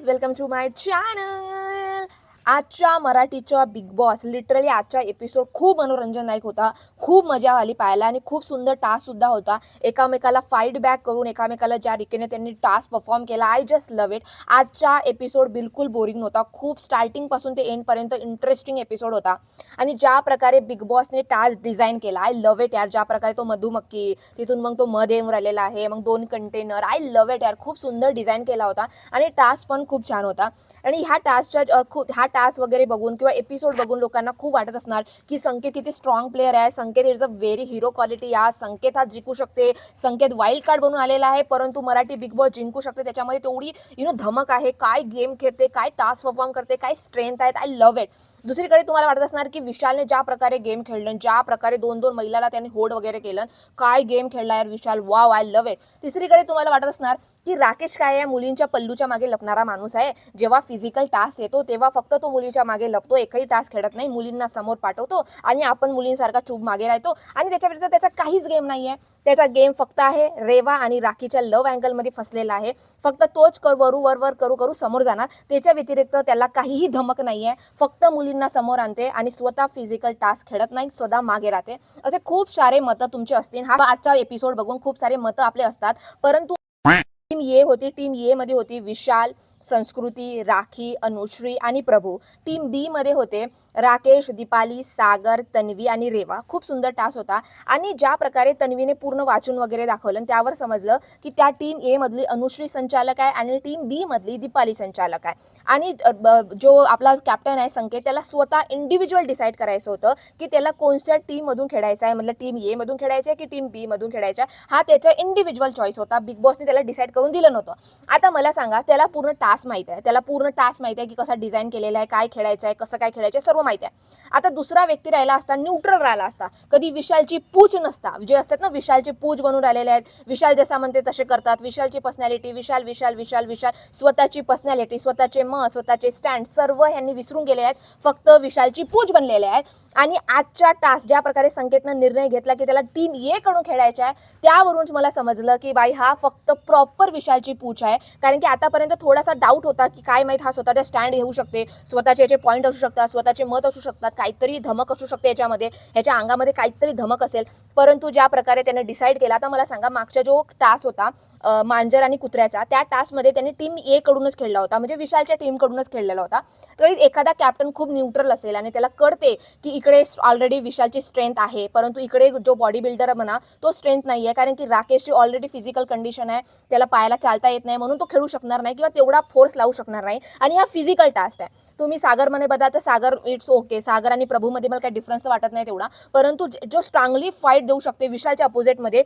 Welcome to my channel. आजच्या मराठीच्या big boss literally आजचा एपिसोड खूप मनोरंजनदायक होता. खूप मजा आली पाहायला आणि खूप सुंदर टास्क सुद्धा होता. एकामेकाला फाईट बॅक करून एकामेकाला ज्या रीतीने त्यांनी टास्क परफॉर्म केला, आय जस्ट लव्ह इट. आजचा एपिसोड बिलकुल बोरिंग नव्हता. खूप स्टार्टिंगपासून ते एंडपर्यंत इंटरेस्टिंग एपिसोड होता आणि ज्या प्रकारे बिग बॉसने टास्क डिझाईन केला, आय लव्ह इट यार. ज्या प्रकारे तो मधुमक्की, तिथून मग तो मध येऊन राहिलेला आहे, मग 2 कंटेनर, आय लव्ह इट यार. खूप सुंदर डिझाईन केला होता आणि टास्क पण खूप छान होता. आणि ह्या टास्क वगैरे बघून किंवा एपिसोड बघून लोकांना खूप वाटत असणार की संकेत किती स्ट्रॉंग प्लेअर आहे, Sanket is a very hero quality या, संकेत हा जिंकू शकते, संकेत वाईल्ड कार्ड बनून आलेला आहे, परंतु मराठी बिग बॉस जिंकू शकते. त्याच्यामध्ये तेवढी धमक आहे, काय गेम खेळते, काय टास्क परफॉर्म करते, काय स्ट्रेंथ आहेत. I love it. दुसरीकडे तुम्हाला वाटत असणार की विशालने ज्या प्रकारे गेम खेळलं, ज्या प्रकारे 2-2 महिलाला त्यांनी होल्ड वगैरे केलं, काय गेम खेळला यार विशाल, वाव, आय लव्ह इट. तिसरीकडे तुम्हाला वाटत असणार की राकेश काय आहे, मुलींच्या पल्लूच्या मागे लपणारा माणूस आहे. जेव्हा फिजिकल टास्क येतो तेव्हा फक्त तो मुलीच्या मागे लपतो, एकही टास्क खेळत नाही, मुलींना समोर पाठवतो आणि आपण मुलींसारखा चूप मागे राहतो. आणि त्याच्या विरुद्ध त्याचा काहीच गेम नाही आहे. त्याचा गेम फक्त आहे रेवा आणि राखीच्या लव्ह अँगलमध्ये फसलेला आहे. फक्त तोच वर करू करू समोर जाणार. त्याच्या व्यतिरिक्त त्याला काहीही धमक नाही आहे. फक्त मुलींना समोर आणते आणि स्वतः फिजिकल टास्क खेळत नाही, स्वतः मागे राहते. असे खूप सारे मतं तुमचे असतील. हा आजचा एपिसोड बघून खूप सारे मतं आपले असतात, परंतु टीम ए होती. टीम ए मध्ये होती विशाल, संस्कृती, राखी, अनुश्री आणि प्रभू. टीम बी मध्ये होते राकेश, दीपाली, सागर, तन्वी आणि रेवा. खूप सुंदर टास्क होता आणि ज्या प्रकारे तन्वीने पूर्ण वाचून वगैरे दाखवलं त्यावर समजलं की त्या टीम ए मधली अनुश्री संचालक आहे आणि टीम बी मधली दीपाली संचालक आहे. आणि जो आपला कॅप्टन आहे संकेत, त्याला स्वतः इंडिव्हिज्युअल डिसाईड करायचं होतं की त्याला कोणत्या टीम मधून खेळायचं आहे, मतलब टीम ए मधून खेळायचं आहे की टीम बी मधून खेळायचं आहे. हा त्याचा इंडिव्हिज्युअल चॉईस होता. बिग बॉसने त्याला डिसाईड करून दिलं नव्हतं. आता मला सांगा, त्याला पूर्ण टास्क माहिती आहे, त्याला पूर्ण टास्क माहिती आहे की कसा डिझाईन केलेला आहे, काय खेळायचं आहे, कसं काय खेळायचं आहे, सर्व माहिती आहे. आता दुसरा व्यक्ती राहिला असता, न्यूट्रल राहिला असता, कधी विशालची पूछ नसता, जे असतात ना विशालची पूछ बनून राहिलेले आहेत, विशाल जसा म्हणते तसे करतात, विशालची पर्सनॅलिटी, विशाल विशाल विशाल विशाल, स्वतःची पर्सनॅलिटी, स्वतःचे मत, स्वतःचे स्टँड सर्व यांनी विसरून गेले आहेत. फक्त विशालची पूछ बनलेले आहेत. आणि आजच्या टास्क ज्या प्रकारे संकेतनं निर्णय घेतला की त्याला टीम ए कडून खेळायचं आहे, त्यावरून मला समजलं की बाई हा फक्त प्रॉपर विशालची पूछ आहे. कारण की आतापर्यंत थोडासा डाऊट होता की काय माहीत हा स्वतःचा स्टँड घेऊ शकते, स्वतःचे याचे पॉईंट असू शकतात, स्वतःचे मत असू शकतात, काहीतरी धमक असू शकते याच्यामध्ये, ह्याच्या अंगामध्ये काहीतरी धमक असेल. परंतु ज्या प्रकारे त्याने डिसाईड केला, आता मला सांगा, मागचा जो टास्क होता मांजर आणि कुत्र्याचा, त्या टास्कमध्ये त्यांनी टीम ए कडूनच खेळला होता, म्हणजे विशालच्या टीमकडूनच खेळलेला होता. तर एखादा कॅप्टन खूप न्यूट्रल असेल आणि त्याला कळते की इकडे ऑलरेडी विशालची स्ट्रेंथ आहे, परंतु इकडे जो बॉडी बिल्डर म्हणा तो स्ट्रेंथ नाही आहे, कारण की राकेशची ऑलरेडी फिजिकल कंडिशन आहे, त्याला पायाला चालता येत नाही, म्हणून तो खेळू शकणार नाही किंवा तेवढा फोर्स लावू शकणार नाही. आणि हा फिजिकल टास्क आहे. तुम्ही सागरमध्ये बघा तर सागर इट्स ओके, सागर आणि प्रभूमध्ये मला काही डिफरन्स वाटत नाही तेवढा, परंतु जो स्ट्रॉंगली फाईट देऊ शकते विशालच्या अपोजिटमध्ये,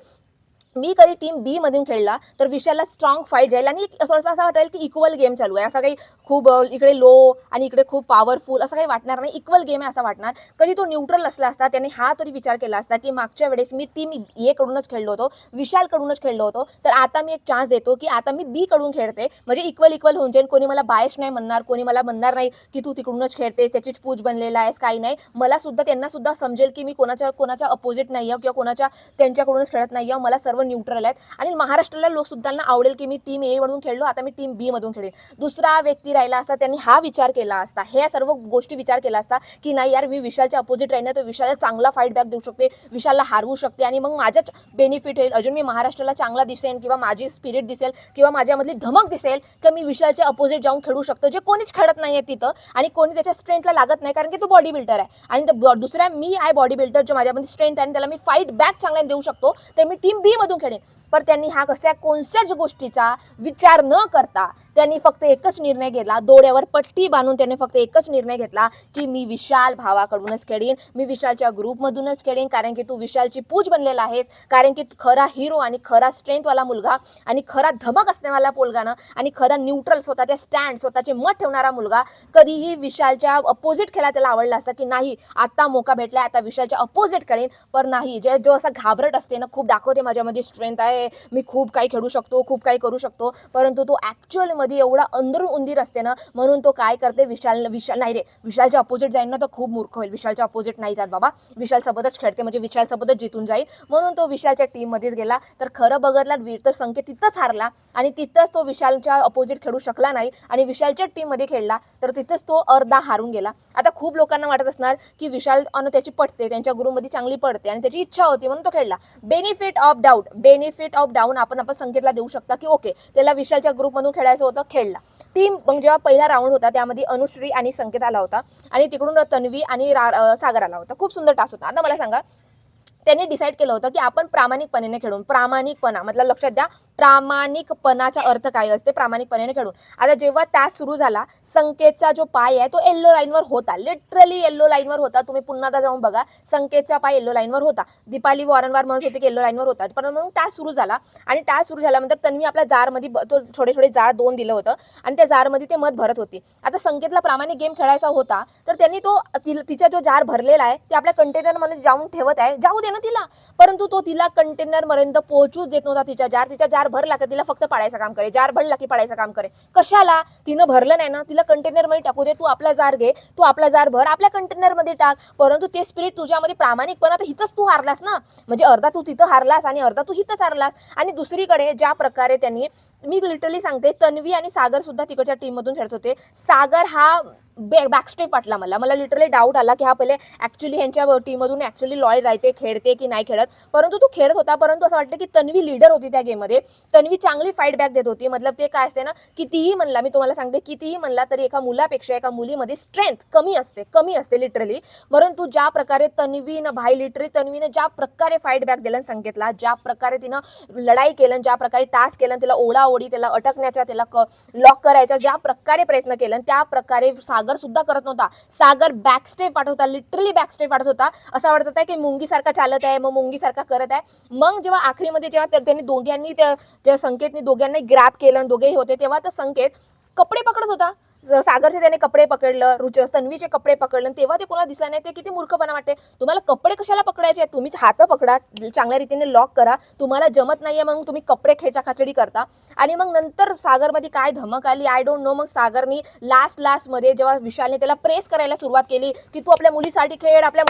मी कधी टीम बी मधून खेळला तर विशालला स्ट्रॉंग फाईट जाईल आणि असं वाटेल की इक्वल गेम चालू आहे, असं काही खूप इकडे लो आणि इकडे खूप पॉवरफुल असं काही वाटणार नाही, इक्वल गेम आहे असं वाटणार. कधी तो न्यूट्रल असला असता, त्याने हा तरी विचार केला असता की मागच्या वेळेस मी टीम ए कडूनच खेळलो होतो, विशालकडूनच खेळलो होतो, तर आता मी एक चान्स देतो की आता मी बी कडून खेळते, म्हणजे इक्वल होऊन जाईल. कोणी मला बायस नाही म्हणणार, कोणी मला म्हणणार नाही की तू तिकडूनच खेळतेस, त्याचीच पूज बनलेला आहेस, काही नाही. मला सुद्धा, त्यांना सुद्धा समजेल की मी कोणाच्या अपोजिट नाही आहे किंवा कोणाच्या त्यांच्याकडूनच खेळत नाही आहे, मला सर्व न्यूट्रल आहेत. आणि महाराष्ट्राला लोक सुद्धा आवडेल की मी टीम ए मधून खेळलो, आता मी टीम बी मधून खेळेन. दुसरा व्यक्ती राहिला असता, त्यांनी हा विचार केला असता, ह्या सर्व गोष्टी विचार केला असता की नाही यार, मी विशालच्या अपोजिट राहिने तर विशालला चांगला फाईट बॅक देऊ शकते, विशालला हारवू शकते आणि मग माझ्याच बेनिफिट होईल, अजून मी महाराष्ट्राला चांगला दिसेल किंवा माझी स्पिरिट दिसेल किंवा माझ्यामधली धमक दिसेल की मी विशालच्या अपोजिट जाऊन खेळू शकतो, जे कोणीच खेळत नाही आहे तिथं आणि कोणी त्याच्या स्ट्रेंथला लागत नाही, कारण की तो बॉडी बिल्डर आहे. आणि दुसऱ्या मी आहे बॉडी बिल्डर, जो माझ्यामध्ये स्ट्रेंथ आहे आणि त्याला मी फाईट बॅक चांगला देऊ शकतो, तर मी टीम बी मधून खेळेन. पण त्यांनी हा कोणत्याच गोष्टीचा विचार न करता त्यांनी फक्त एकच निर्णय घेतला, डोळ्यावर पट्टी बांधून त्याने फक्त एकच निर्णय घेतला की मी विशाल भावाकडूनच खेळीन, मी विशालच्या ग्रुपमधूनच खेळीन, कारण की तू विशालची पूज बनलेला आहेस, कारण की खरा हिरो आणि खरा स्ट्रेंथवाला मुलगा आणि खरा धमक असण्यावाला पोलगानं आणि खरा न्यूट्रल, स्वतःचे स्टँड, स्वतःचे मत ठेवणारा मुलगा कधीही विशालच्या अपोजिट खेळा त्याला आवडला असता की नाही आता मोका भेटला, आता विशालच्या अपोजिट खेळीन. पण नाही, जो असा घाबरट असते ना, खूप दाखवते माझ्यामध्ये स्ट्रेंथ आहे, आहे, मी खूप काही खेळू शकतो, खूप काही करू शकतो, परंतु तो ॲक्च्युअलमध्ये एवढा अंदरून उंदीर असते ना, म्हणून तो काय करते, विशाल नाही रे, विशालच्या अपोजिट जाईल ना तर खूप मूर्ख होईल, विशालच्या अपोजिट नाही जात बाबा, विशालसोबतच खेळते म्हणजे विशालसोबतच जितून जाईल, म्हणून तो विशालच्या टीममध्येच गेला. तर खरं बघितलं तर संकेत तिथंच हारला आणि तिथंच तो विशालच्या अपोजिट खेळू शकला नाही आणि विशालच्या टीममध्ये खेळला, तर तिथंच तो अर्धा हारून गेला. आता खूप लोकांना वाटत असणार की विशाल अन त्याची पटते, त्यांच्या ग्रुपमध्ये चांगली पडते आणि त्याची इच्छा होती म्हणून तो खेळला. बेनिफिट ऑफ डाऊन आपण संकेतला देऊ शकता की ओके, त्याला विशालच्या ग्रुपमधून खेळायचं होतं, खेळला. टीम मग जेव्हा पहिला राऊंड होता त्यामध्ये अनुश्री आणि संकेत आला होता आणि तिकडून तन्वी आणि सागर आला होता. खूप सुंदर टास्क होता. आता मला सांगा, त्यांनी डिसाईड केलं होतं की आपण प्रामाणिकपणे खेळून, प्रामाणिकपणा मतलब लक्षात द्या, प्रामाणिकपणाचा अर्थ काय असते, प्रामाणिकपणे खेळून. आता जेव्हा टास्क सुरू झाला, संकेतचा जो पाय आहे तो येल्लो लाईनवर होता, लिटरली येल्लो लाईनवर होता. तुम्ही पुन्हा जाऊन बघा, संकेतचा पाय येल्लो लाईनवर होता. दीपाली वारंवार म्हणत होती की येल्लो लाईनवर होता, पण मग टास्क सुरू झाला आणि टास्क सुरू झाल्यानंतर तन्वी आपल्या जारमध्ये तो छोटे जार 2 दिलं होतं आणि त्या जारमध्ये ते मध भरत होती. आता संकेतला प्रामाणिक गेम खेळायचा होता, तर त्यांनी तो तिचा जो जार भरलेला आहे ते आपल्या कंटेनरमध्ये जाऊन ठेवत आहे, जाऊ दे ना तिला, परंतु तो तिला कंटेनर पर्यंत पोहोचूच देत नव्हता. तिचा जार भरला का तिला फक्त पाडायचं काम करे, जार भरला की पाडायचं काम करे. कशाला, तिनं भरलं नाही ना, तिला कंटेनर मध्ये टाकू दे, तू आपला जार घे, तू आपला जार भर, आपल्या कंटेनर मध्ये टाक. परंतु ते स्पिरिट तुझ्यामध्ये प्रामाणिकपणा, तर हिथंच तू हारलास ना, म्हणजे अर्धा तू तिथं हारलास आणि अर्धा तू हिथंच हारलास. आणि दुसरीकडे ज्या प्रकारे त्यांनी, मी लिटरली सांगते, तन्वी आणि सागर सुद्धा तिकडच्या टीम मधून खेळत होते. सागर हा बॅकस्टेप वाटला मला लिटरली डाऊट आला की हा पहिले ऍक्च्युली ह्यांच्या टीममधून ऍक्च्युली लॉयल राहते, खेळते की नाही खेळत, परंतु तो खेळत होता. परंतु असं वाटतं की तन्वी लीडर होती त्या गेममध्ये, तन्वी चांगली फाईट बॅक देत होती. मतलब ते काय असते ना, कितीही म्हणला, मी तुम्हाला सांगते, कितीही म्हणला तरी एका मुलापेक्षा एका मुलीमध्ये स्ट्रेंथ कमी असते लिटरली. परंतु ज्या प्रकारे तन्वीने ज्या प्रकारे फाईट बॅक दिलं संकेतला, ज्या प्रकारे तिनं लढाई केलं, ज्या प्रकारे टास्क केलं, त्याला ओढाओढी, त्याला अटकण्याचा, त्याला लॉक करायचा ज्या प्रकारे प्रयत्न केला, त्या प्रकारे सागर सुद्धा करत नव्हता. सागर बॅकस्टेप वाटत होता, लिटरली बॅकस्टेप वाटत होता. असं वाटत होता की मुंगीसारखा चालत आहे, मग मुंगीसारखा करत आहे. मग जेव्हा आखरीमध्ये जेव्हा त्यांनी दोघांनी त्या संकेतने दोघांनी ग्रॅब केलं, दोघेही होते, तेव्हा तर संकेत कपडे पकडत होता. सागरचे त्याने कपडे पकडलं, तन्वीचे कपडे पकडलं, तेव्हा ते कोणाला दिसला नाही. ते किती मूर्खपणा वाटते. तुम्हाला कपडे कशाला पकडायचे, तुम्ही हात पकडा, चांगल्या रीतीने लॉक करा. तुम्हाला जमत नाहीये मग तुम्ही कपडे खेचाखाचडी करता. आणि मग नंतर सागरमध्ये काय धमक आली, आय डोंट नो. मग सागरनी लास्ट मध्ये जेव्हा विशालने त्याला प्रेस करायला सुरुवात केली की तू आपल्या मुलीसाठी खेळ, आपल्या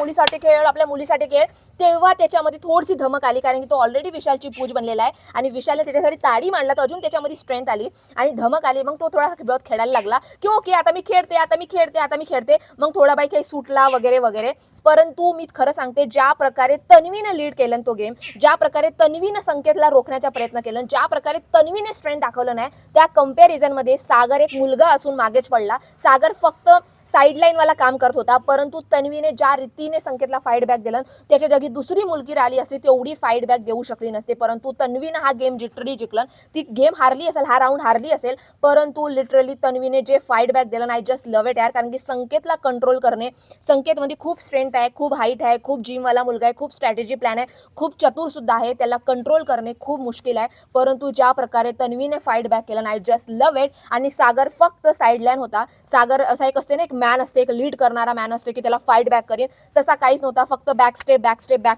मुलीसाठी खेळ, तेव्हा त्याच्यामध्ये थोडीशी धमक आली, कारण की तो ऑलरेडी विशालची पूज बनलेला आहे आणि विशालने त्याच्यासाठी ताडी मांडला, तर अजून त्याच्यामध्ये स्ट्रेंथ आली आणि धमक आली. मग तो थोडा खेळायला लागला की ओके, आता मी खेळते. मग थोडा बाई काही सुटला वगैरे. परंतु मी खरं सांगते, ज्या प्रकारे तन्वीने लीड केलं तो गेम, ज्या प्रकारे तन्वीने संकेतला रोखण्याचा प्रयत्न केला, ज्या प्रकारे तन्वीने स्ट्रेंथ दाखवलं नाही, त्या कंपॅरिझन मध्ये सागर एक मुलगा असून मागेच पडला. सागर फक्त साईडलाईन वाला काम करत होता, परंतु तन्वीने ज्या रीतीने संकेतला फाईट बॅक दिलं, त्याच्या जागी दुसरी मुलगी राहिली असती तेवढी फाईट बॅक देऊ शकली नसते. परंतु तन्वीने हा गेम लिटरली जिंकलं. ती गेम हारली असेल, हा राऊंड हारली असेल, परंतु लिटरली तन्वीने जे फाईट बॅक दिलं, आय जस्ट लव्ह इट यार. कारण की संकेतला कंट्रोल करणे, संकेतमध्ये खूप स्ट्रेंथ आहे, खूप हाईट आहे, खूप जिमवाला मुलगा आहे, खूप स्ट्रॅटेजी प्लॅन आहे, खूप चतुर सुद्धा आहे, त्याला कंट्रोल करणे खूप मुश्किल आहे. परंतु ज्या प्रकारे तन्वीने फाईट बॅक केलं, आय जस्ट लव्ह इट. आणि सागर फक्त साईडलाईन होता. सागर असा एक असते ना, एक मॅन असते, एक लीड करणारा मॅन असते की त्याला फाईट बॅक करेन, तसा काहीच नव्हता. फक्त बॅकस्टेप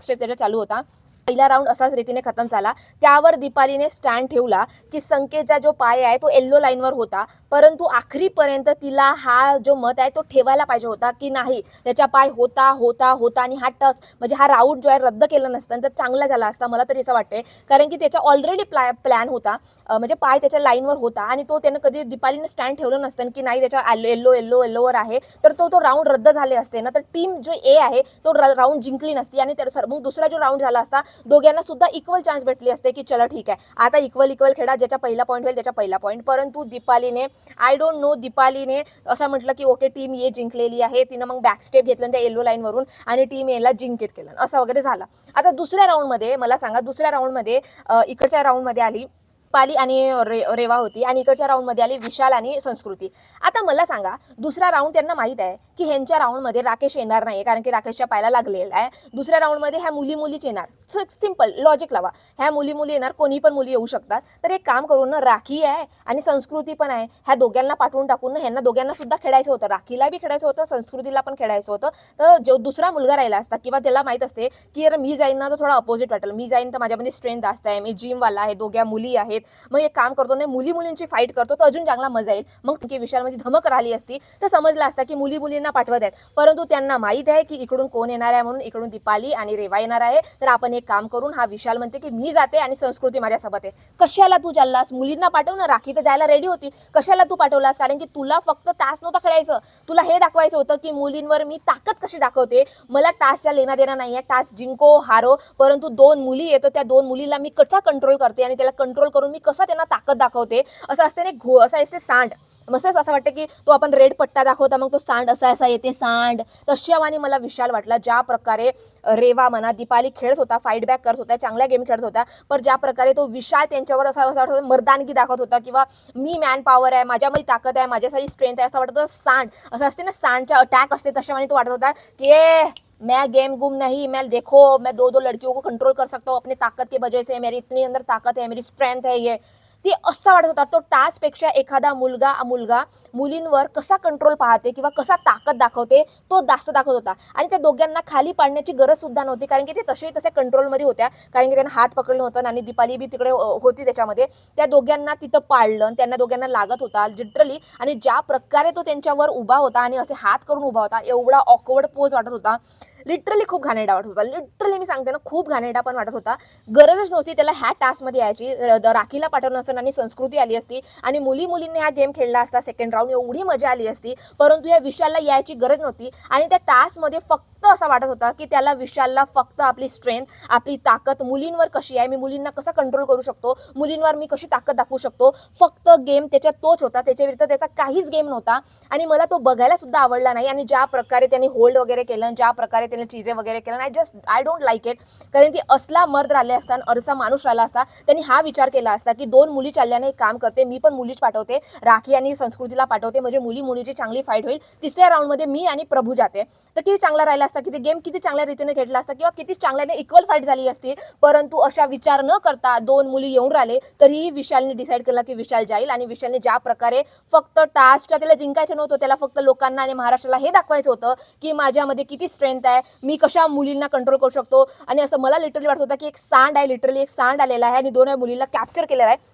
त्याच्या चालू होता. पहिला राऊंड असाच रीतीने खतम झाला. त्यावर दीपालीने स्टँड ठेवला की संकेतचा जो पाय आहे तो येल्लो लाईनवर होता, परंतु आखरीपर्यंत तिला हा जो मत आहे तो ठेवायला पाहिजे होता की नाही, त्याचा पाय होता आणि हा टच म्हणजे हा राऊंड जो आहे रद्द केला नसतं तर चांगला झाला असता, मला तरी असं वाटते. कारण की त्याचा ऑलरेडी प्लॅन होता, म्हणजे पाय त्याच्या लाईनवर होता आणि तो त्यानं कधी दीपालीने स्टँड ठेवलं नसतं की नाही त्याच्या येल्लोवर आहे, तर तो राऊंड रद्द झाले असते ना, तर टीम जो ए आहे तो राऊंड जिंकली नसती आणि मग दुसरा जो राऊंड झाला असता दोघांना सुद्धा इक्वल चान्स भेटली असते की चला ठीक आहे, आता इक्वल खेळा, ज्याचा पहिला पॉईंट होईल त्याचा पहिला पॉईंट. परंतु दीपालीने, आय डोंट नो, दीपालीने असं म्हटलं की ओके टीम ए जिंकलेली आहे, तिनं मग बॅकस्टेप घेतलं त्या येल्लो लाईनवरून आणि टीम एला जिंकित केलं, असं वगैरे झालं. आता दुसऱ्या राऊंडमध्ये मला सांगा, इकडच्या राऊंडमध्ये आली दीपाली आणि रेवा होती आणि इकडच्या राऊंडमध्ये आली विशाल आणि संस्कृती. आता मला सांगा, दुसरा राऊंड त्यांना माहीत आहे की ह्यांच्या राऊंडमध्ये राकेश येणार नाही, कारण की राकेशच्या पायाला लागलेला आहे. दुसऱ्या राऊंडमध्ये ह्या मुलीच येणार. सिम्पल लॉजिक लावा, ह्या मुली येणार, कोणी पण मुली येऊ शकतात. तर एक काम करून ना, राखी आहे आणि संस्कृती पण आहे, ह्या दोघांना पाठवून टाकून ना ह्यांना दोघांना सुद्धा खेळायचं होतं. राखीला बी खेळायचं होतं, संस्कृतीला पण खेळायचं होतं. तर जो दुसरा मुलगा राहिला असता किंवा त्याला माहित असते की यार मी जाईन ना तर थोडा अपोजिट वाटेल, मी जाईन तर माझ्यामध्ये स्ट्रेंथ जास्त आहे, मी जिमवाला आहे, दोघ्या मुली आहेत, मग एक काम करतो ना, मुलींची फाईट करतो तर अजून चांगला मजा येईल. मग की विशालमध्ये धमक राहिली असती तर समजलं असतं की मुलींना पाठवत आहेत. परंतु त्यांना माहित आहे की इकडून कोण येणार आहे, म्हणून इकडून दीपाली आणि रेवा येणार आहे. तर आपण एक काम करून, हा विशाल म्हणते की मी जाते आणि संस्कृती माझ्यासोबत आहे. कशाला तू चाललास? मुलींना पाठव ना, राखी तर जायला रेडी होती, कशाला तू पाठवलास? कारण की तुला फक्त टास्क नव्हता खेळायचं, तुला हे दाखवायचं होतं की मुलींवर मी ताकद कशी दाखवते. मला टास्कच्या लेना देना नाही आहे, टास्क जिंको हारो, परंतु 2 मुली येतो, त्या 2 मुलीला मी कसा कंट्रोल करते आणि त्याला कंट्रोल करून मी कसा त्यांना ताकद दाखवते. असं असते ना, असं असते सांड. मस्तच असं वाटतं की तो आपण रेड पट्टा दाखवता, मग तो सांड असा येते सांड. तशावानी मला विशाल वाटला. ज्या प्रकारे रेवा म्हणा, दीपाली खेळत होता, फाईट बॅक करत होता, चांगल्या गेम खेळत होता, पण ज्या प्रकारे तो विशाल त्यांच्यावर असं वाटत मर्दानगी दाखवत होता किंवा मी मॅन पॉवर आहे, माझ्यामध्ये ताकद आहे, माझ्यासाठी स्ट्रेंथ आहे, असं वाटत होतं. सांड असं असते ना, सांडचा अटॅक असते, तशावानी तो वाटत होता की मैं गेम गुम नहीं, मैं देखो मैं 2 लड़कियों को कंट्रोल कर सकता हूँ अपनी ताकत की वजह से, मेरी इतनी अंदर ताकत है, मेरी स्ट्रेंथ है ये. ती असं वाटत होता. तो टास्कपेक्षा एखादा मुलगा मुलींवर कसा कंट्रोल पाहते किंवा कसा ताकद दाखवते तो जास्त दाखवत होता. आणि त्या दोघांना खाली पाडण्याची गरज सुद्धा नव्हती, कारण की ते तसे कंट्रोलमध्ये होत्या, कारण की त्यांना हात पकडलं होतं आणि दीपाली बी तिकडे होती त्याच्यामध्ये. त्या दोघांना तिथं पाडलं, त्यांना दोघांना लागत होता लिटरली. आणि ज्या प्रकारे तो त्यांच्यावर उभा होता आणि असे हात करून उभा होता, एवढा ऑकवर्ड पोज वाटत होता. लिटरली खूप घाणेरडा वाटत होता. लिटरली मी सांगते ना, खूप घाणेरडा पण वाटत होता. गरजच नव्हती त्याला ह्या टास्कमध्ये यायची. राखीला पाठवलं असतं आणि संस्कृती आली असती आणि मुलींनी हा गेम खेळला असता सेकंड राऊंड, एवढी मजा आली असती. परंतु या विशालला यायची गरज नव्हती. आणि त्या टास्कमध्ये फक्त असं वाटत होता की त्याला विशालला फक्त आपली स्ट्रेंथ, आपली ताकद मुलींवर कशी आहे, मी मुलींना कसा कंट्रोल करू शकतो, मुलींवर मी कशी ताकद दाखवू शकतो, फक्त गेम त्याच्यात तोच होता. त्याच्याविरुद्ध त्याचा काहीच गेम नव्हता आणि मला तो बघायला सुद्धा आवडला नाही. आणि ज्या प्रकारे त्याने होल्ड वगैरे केलं, ज्या प्रकारे त्याने चीजे वगैरे केलं, आय डोंट लाईक इट. कारण की असला मर्द राहिले असता, असा माणूस राहिला असता, त्यांनी हा विचार केला असता की 2 मुली चालल्याने एक काम करते, मी पण मुलीच पाठवते, राखी आणि संस्कृतीला पाठवते, म्हणजे मुलीची चांगली फाईट होईल. तिसऱ्या राऊंडमध्ये मी आणि प्रभू जाते, तर किती चांगला राहिला असता, किती गेम किती चांगल्या रीतीने खेळला असता किंवा किती चांगल्याने इक्वल फाईट झाली असती. परंतु अशा विचार न करता 2 मुली येऊन राहिले, तरीही विशालने डिसाईड केला की विशाल जाईल. आणि विशालने ज्या प्रकारे फक्त टास्कच्या त्याला जिंकायचं नव्हतं, त्याला फक्त लोकांना आणि महाराष्ट्राला हे दाखवायचं होतं की माझ्यामध्ये किती स्ट्रेंथ आहे, मी कशा मुलींना कंट्रोल करू शकतो. आणि असं मला लिटरली वाटत होतं की एक सांड आहे, लिटरली एक सांड आलेला आहे आणि 2 मुलीला कॅप्चर केलेला आहे,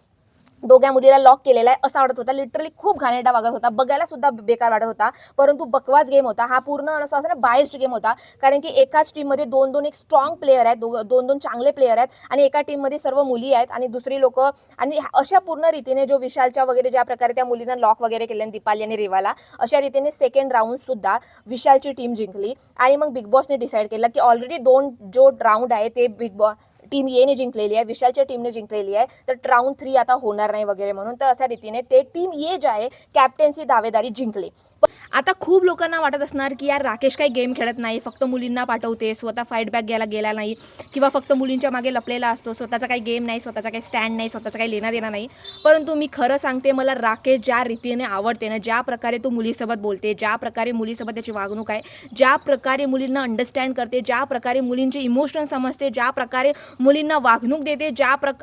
दोघ्या मुलीला लॉक केलेला आहे, असं वाटत होता. लिटरली खूप घाणेरडा वागत होता, बघायला सुद्धा बेकार वाटत होता. परंतु बकवास गेम होता हा पूर्ण. असं ना, बायस्ड गेम होता, कारण की एकाच टीममध्ये 2 एक स्ट्रॉंग प्लेयर आहेत, 2 चांगले प्लेयर आहेत आणि एका टीममध्ये सर्व मुली आहेत आणि दुसरी लोक. आणि अशा पूर्ण रीतीने जो विशालच्या वगैरे ज्या प्रकारे त्या मुलींना लॉक वगैरे केले दीपाली आणि रेवाला, अशा रीतीने सेकंड राऊंड सुद्धा विशालची टीम जिंकली. आणि मग बिग बॉसने डिसाईड केलं की ऑलरेडी 2 जो राऊंड आहे ते टीम येने जिंकलेली आहे, विशालच्या टीमने जिंकलेली आहे, तर राऊंड 3 आता होणार नाही वगैरे म्हणून. तर अशा रीतीने ते टीम ये जे आहे कॅप्टन्सी दावेदारी जिंकली. आता खूप लोकांना वाटत असणार की यार राकेश काही गेम खेळत नाही, फक्त मुलींना पाठवते, स्वतः फाईट बॅक घ्यायला गेला नाही किंवा फक्त मुलींच्या मागे लपलेला असतो, स्वतःचा काही गेम नाही, स्वतःचा काही स्टँड नाही, स्वतःचा काही लेना देना नाही. परंतु मी खरं सांगते, मला राकेश ज्या रीतीने आवडते ना, ज्या प्रकारे तो मुलीसोबत बोलते, ज्या प्रकारे मुलीसोबत त्याची वागणूक आहे, ज्या प्रकारे मुलींना अंडरस्टँड करते, ज्या प्रकारे मुलींचे इमोशन समजते, ज्या प्रकारे मुलींना वागणूक देते,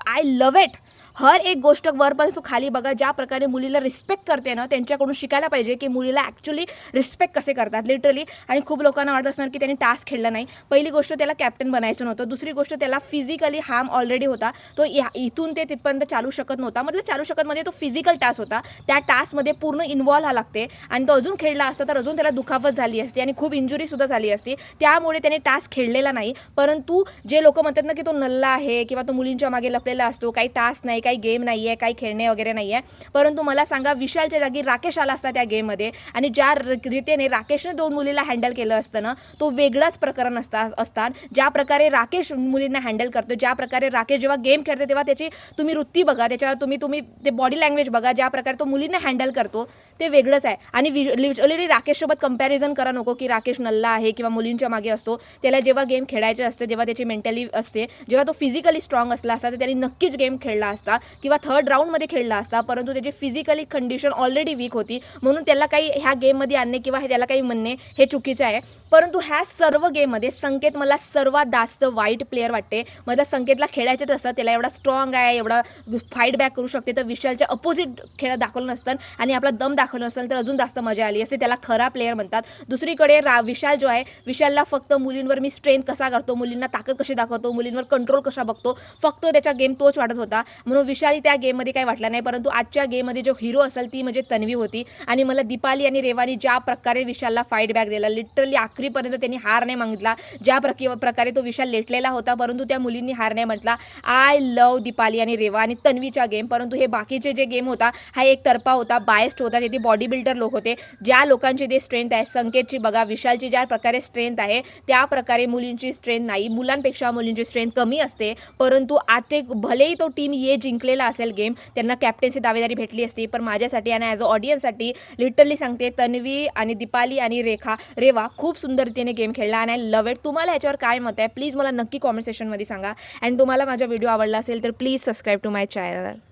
आय लव्ह इट. हर एक गोष्ट वरपासून खाली बघा, ज्या प्रकारे मुलीला रिस्पेक्ट करते ना, त्यांच्याकडून शिकायला पाहिजे की मुलीला ॲक्च्युली रिस्पेक्ट कसे करतात लिटरली. आणि खूप लोकांना वाटत असणार की त्यांनी टास्क खेळला नाही. पहिली गोष्ट, त्याला कॅप्टन बनायचं नव्हतं. दुसरी गोष्ट, त्याला फिजिकली हार्म ऑलरेडी होता, तो इथून ते तिथपर्यंत चालू शकत नव्हता. मतलब चालू शकत मध्ये तो फिजिकल टास्क होता, त्या टास्कमध्ये पूर्ण इन्व्हॉल्व हा लागते आणि तो अजून खेळला असता तर अजून त्याला दुखापत झाली असती आणि खूप इंजुरीसुद्धा झाली असती. त्यामुळे त्याने टास्क खेळलेला नाही. परंतु जे लोक म्हणतात ना की तो नल्ला आहे किंवा तो मुलींच्या मागे लपलेला असतो, काही टास्क नाही, काही गेम नाही आहे, काही खेळणे वगैरे नाही आहे. परंतु मला सांगा, विशालच्या जागी राकेश आला असता त्या गेममध्ये आणि ज्या रीतीने राकेशने 2 मुलीला हँडल केलं असतं ना, तो वेगळाच प्रकरण असतात. ज्या प्रकारे राकेश मुलींना हँडल करतो, ज्या प्रकारे राकेश जेव्हा गेम खेळते तेव्हा त्याची तुम्ही वृत्ती बघा, त्याच्या तुम्ही ते बॉडी लँग्वेज बघा, ज्या प्रकारे तो मुलींना हँडल करतो ते वेगळंच आहे. आणि लिटरली राकेशसोबत कंपॅरिझन करा नको की राकेश नल्ला आहे किंवा मुलींच्या मागे असतो. त्याला जेव्हा गेम खेळायचे असते, जेव्हा त्याची मेंटली असते, जेव्हा तो फिजिकली स्ट्रॉंग असला असता तर त्यांनी नक्कीच गेम खेळला असता किंवा थर्ड राऊंडमध्ये खेळला असता, परंतु त्याची फिजिकली कंडिशन ऑलरेडी वीक होती म्हणून त्याला काही ह्या गेममध्ये आणणे किंवा त्याला काही म्हणणे हे चुकीचं आहे. परंतु ह्या सर्व गेममध्ये संकेत मला सर्वात जास्त वाईट प्लेअर वाटते. मला संकेतला खेळायचं असतं, त्याला एवढा स्ट्रॉंग आहे, एवढा फाईट बॅक करू शकते, तर विशालच्या अपोजिट खेळ दाखवलं नसतं आणि आपला दम दाखवलं नसेल तर अजून जास्त मजा आली असते. त्याला खरा प्लेअर म्हणतात. दुसरीकडे विशाल जो आहे, विशालला फक्त मुलींवर मी स्ट्रेंथ कसा करतो, मुलींना ताकद कशी दाखवतो, मुलींवर कंट्रोल कसा बघतो, फक्त त्याचा गेम तोच वाटत होता म्हणून विशाली त्या गेममध्ये काही वाटला नाही. परंतु आजच्या गेममध्ये जो हिरो असेल ती म्हणजे तन्वी होती आणि मला दीपाली आणि रेवानी ज्या प्रकारे विशालला फाईट बॅक दिला, लिटरली आखरीपर्यंत त्यांनी हार नाही मागितला. ज्या प्रकारे तो विशाल लेटलेला होता परंतु त्या मुलींनी हार नाही म्हटला. आय लव दीपाली आणि रेवा आणि तन्वीचा गेम. परंतु हे बाकीचे जे गेम होता हा एक तर्फा होता, बायस्ड होता. ते बॉडी बिल्डर लोक होते. ज्या लोकांची ते स्ट्रेंथ आहे, संकेतची बघा, विशालची ज्या प्रकारे स्ट्रेंथ आहे त्या प्रकारे मुलींची स्ट्रेंथ नाही. मुलांपेक्षा मुलींची स्ट्रेंथ कमी असते. परंतु आता भलेही तो टीम जिंकलेला असेल गेम, त्यांना कॅप्टन्सी दावेदारी भेटली असती, पण माझ्यासाठी आणि ॲज अ ऑडियन्ससाठी लिटरली सांगते तन्वी आणि दीपाली आणि रेवा खूप सुंदर रीतीने गेम खेळला आणि आय लव्ह इट. तुम्हाला ह्याच्यावर काय मत आहे प्लीज मला नक्की कॉमेंट सेक्शनमध्ये सांगा. आणि तुम्हाला माझा व्हिडिओ आवडला असेल तर please subscribe to my channel.